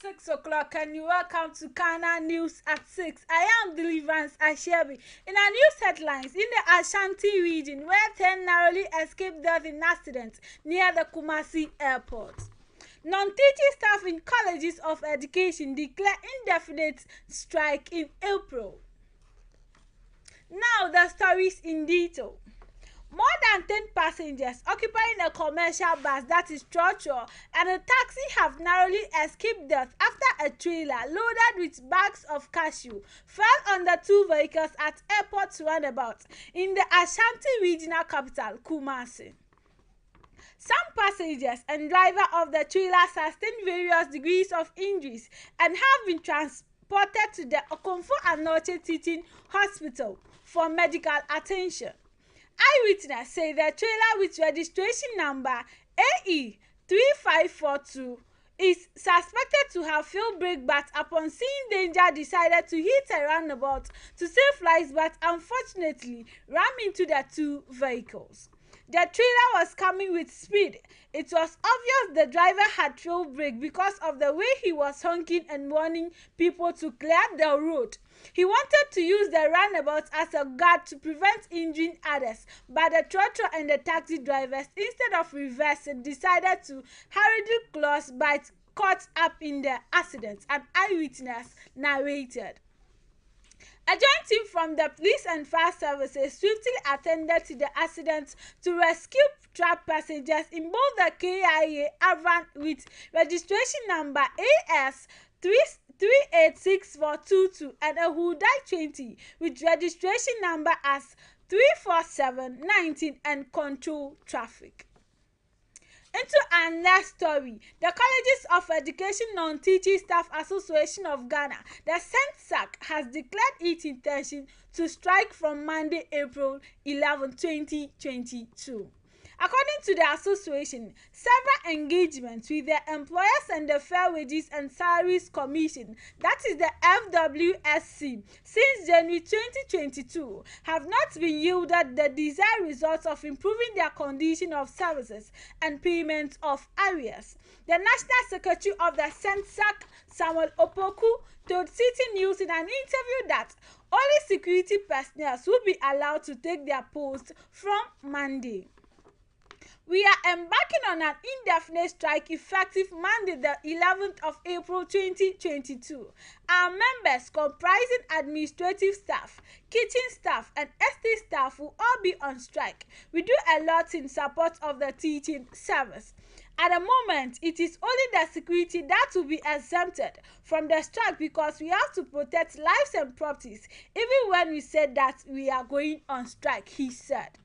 6 o'clock and you welcome to Ghana News at 6. I am Deliverance Ashebi. In our news headlines, in the Ashanti region where 10 narrowly escaped death in accidents near the Kumasi airport. Non-teaching staff in colleges of education declare indefinite strike in April. Now the stories in detail. More than 10 passengers occupying a commercial bus that is trotro and a taxi have narrowly escaped death after a trailer loaded with bags of cashew fell on the two vehicles at airport roundabout in the Ashanti regional capital, Kumasi. Some passengers and driver of the trailer sustained various degrees of injuries and have been transported to the Okomfo Anoche Teaching Hospital for medical attention. Eyewitness say the trailer with registration number AE 3542 is suspected to have failed brake, but upon seeing danger decided to hit a roundabout to save lives, but unfortunately rammed into the two vehicles. The trailer was coming with speed. It was obvious the driver had failed brake because of the way he was honking and warning people to clear the road. He wanted to use the roundabout as a guard to prevent injuring others, but the trotro and the taxi drivers, instead of reversing, decided to hurriedly cross but caught up in the accident, an eyewitness narrated. A joint team from the police and fire services swiftly attended to the accident to rescue trapped passengers in both the KIA Avan with registration number AS 386422 and a Hudai 20 with registration number as 34719 and control traffic. Into our next story, the Colleges of Education Non-Teaching Staff Association of Ghana, the SENSAC, has declared its intention to strike from Monday, April 11, 2022. According to the association, several engagements with the Employers and the Fair Wages and Salaries Commission, that is the FWSC, since January 2022 have not been yielded the desired results of improving their condition of services and payment of arrears. The National Secretary of the SENSAC, Samuel Opoku, told City News in an interview that only security personnel will be allowed to take their posts from Monday. We are embarking on an indefinite strike effective Monday, the 11th of April 2022. Our members, comprising administrative staff, kitchen staff, and estate staff, will all be on strike. We do a lot in support of the teaching service. At the moment, it is only the security that will be exempted from the strike because we have to protect lives and properties, even when we said that we are going on strike, he said.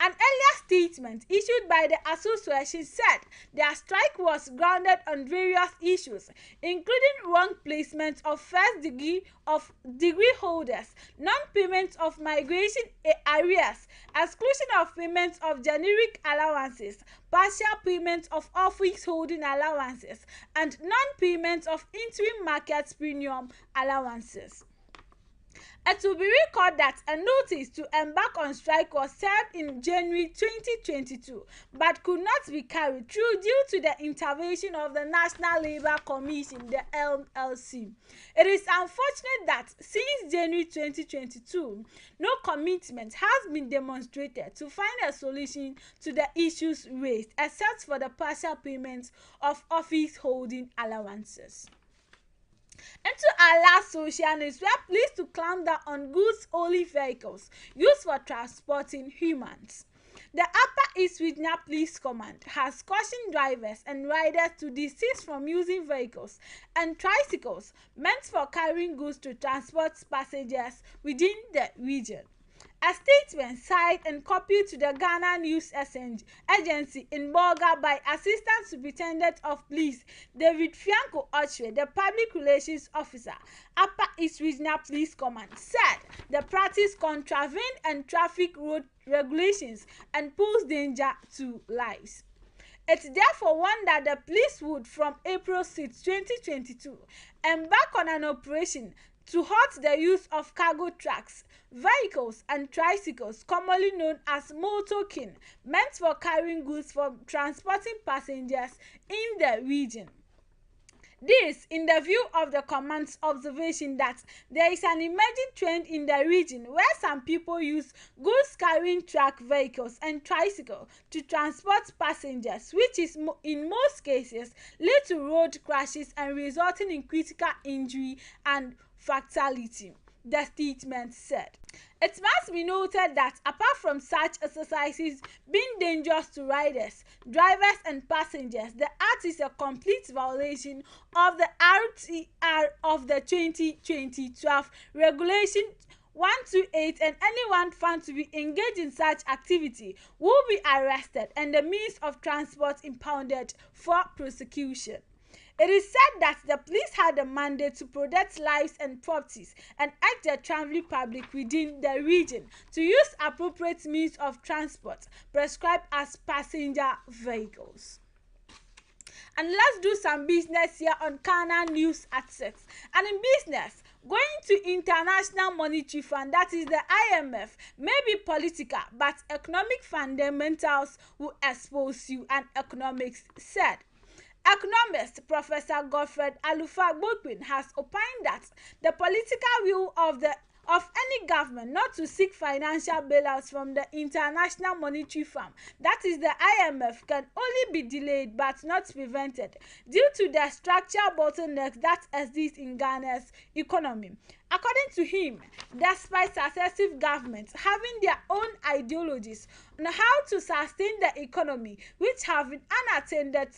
An earlier statement issued by the association said their strike was grounded on various issues, including wrong placement of first degree holders, non-payment of migration arrears, exclusion of payment of generic allowances, partial payment of office holding allowances, and non-payment of interim market premium allowances. It will be recalled that a notice to embark on strike was served in January 2022 but could not be carried through due to the intervention of the National Labour Commission, the NLC. It is unfortunate that since January 2022, no commitment has been demonstrated to find a solution to the issues raised, except for the partial payment of office holding allowances. Into our last social news, we are pleased to clamp down on goods-only vehicles used for transporting humans. The Upper East Regional Police Command has cautioned drivers and riders to desist from using vehicles and tricycles meant for carrying goods to transport passengers within the region. A statement signed and copied to the Ghana News Agency in Bolga by Assistant Superintendent of Police David Fianco Ochre, the Public Relations Officer, Upper East Regional Police Command, said the practice contravened and traffic road regulations and pose danger to lives. It therefore warned that the police would, from April 6, 2022, embark on an operation to halt the use of cargo trucks, vehicles, and tricycles, commonly known as motorking, meant for carrying goods for transporting passengers in the region. This in the view of the command's observation that there is an emerging trend in the region where some people use goods carrying truck vehicles and tricycles to transport passengers, which is in most cases lead to road crashes and resulting in critical injury and fatality, the statement said. It must be noted that apart from such exercises being dangerous to riders, drivers and passengers, the act is a complete violation of the RTR of the 2012 Regulation 128, and anyone found to be engaged in such activity will be arrested and the means of transport impounded for prosecution. It is said that the police had a mandate to protect lives and properties and urge the traveling public within the region to use appropriate means of transport prescribed as passenger vehicles. And let's do some business here on Ghana News at 6. And in business, going to International Monetary Fund, that is the IMF, may be political, but economic fundamentals will expose you, and economics said. Economist Professor Godfred Alufa-Gbokpin has opined that the political will of any government not to seek financial bailouts from the International Monetary Fund, that is the IMF, can only be delayed but not prevented due to the structural bottlenecks that exist in Ghana's economy. According to him, despite successive governments having their own ideologies on how to sustain the economy, which have been unattended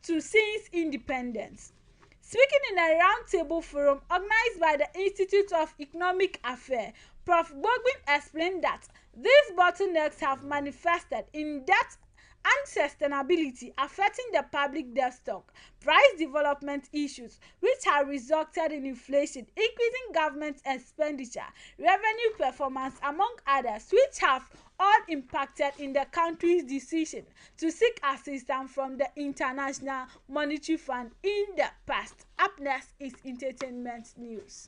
to since independence. Speaking in a roundtable forum organized by the Institute of Economic Affairs, Prof. Gbokpin explained that these bottlenecks have manifested in debt unsustainability affecting the public debt stock, price development issues which have resulted in inflation, increasing government expenditure, revenue performance, among others, which have all impacted in the country's decision to seek assistance from the International Monetary Fund in the past. Up next is entertainment news.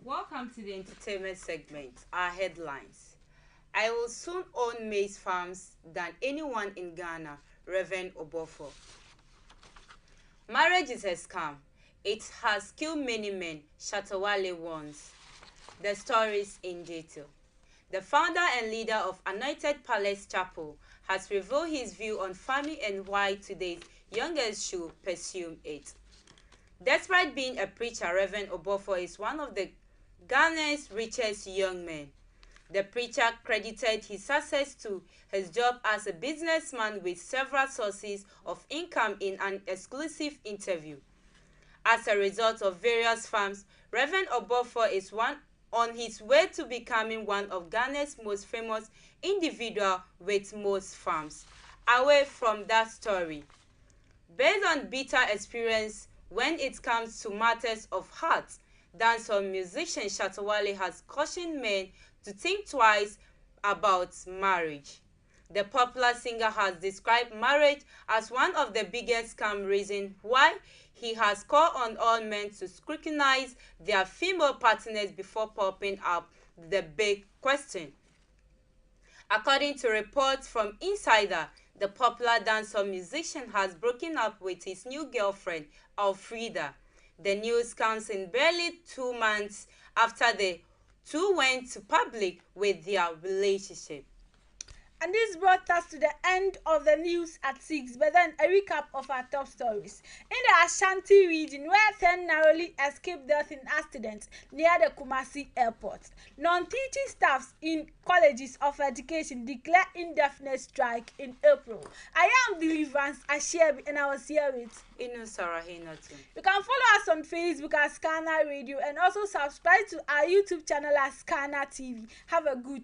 Welcome to the entertainment segment. Our headlines. I will soon own maize farms than anyone in Ghana, Reverend Obofo. Marriage is a scam. It has killed many men, Shatawale warns. The stories in detail. The founder and leader of Anointed Palace Chapel has revealed his view on family and why today's youngest should pursue it. Despite being a preacher, Reverend Obofo is one of the Ghana's richest young men. The preacher credited his success to his job as a businessman with several sources of income in an exclusive interview. As a result of various farms, Reverend Obofo is on his way to becoming one of Ghana's most famous individuals with most farms. Away from that story. Based on bitter experience when it comes to matters of heart, dancehall musician Shatawale has cautioned men to think twice about marriage. The popular singer has described marriage as one of the biggest scam reasons why he has called on all men to scrutinize their female partners before popping up the big question. According to reports from Insider, the popular dancehall musician has broken up with his new girlfriend, Alfreda. The news comes in barely 2 months after the two went to public with their relationship. And this brought us to the end of the news at 6, but then a recap of our top stories. In the Ashanti region, where 10 narrowly escaped death in accidents near the Kumasi airport, non-teaching staffs in colleges of education declare indefinite strike in April. I am Deliverance Ashebi, and I was here with Inu Sarahinato. You can follow us on Facebook as Ghana Radio and also subscribe to our YouTube channel as Ghana TV. Have a good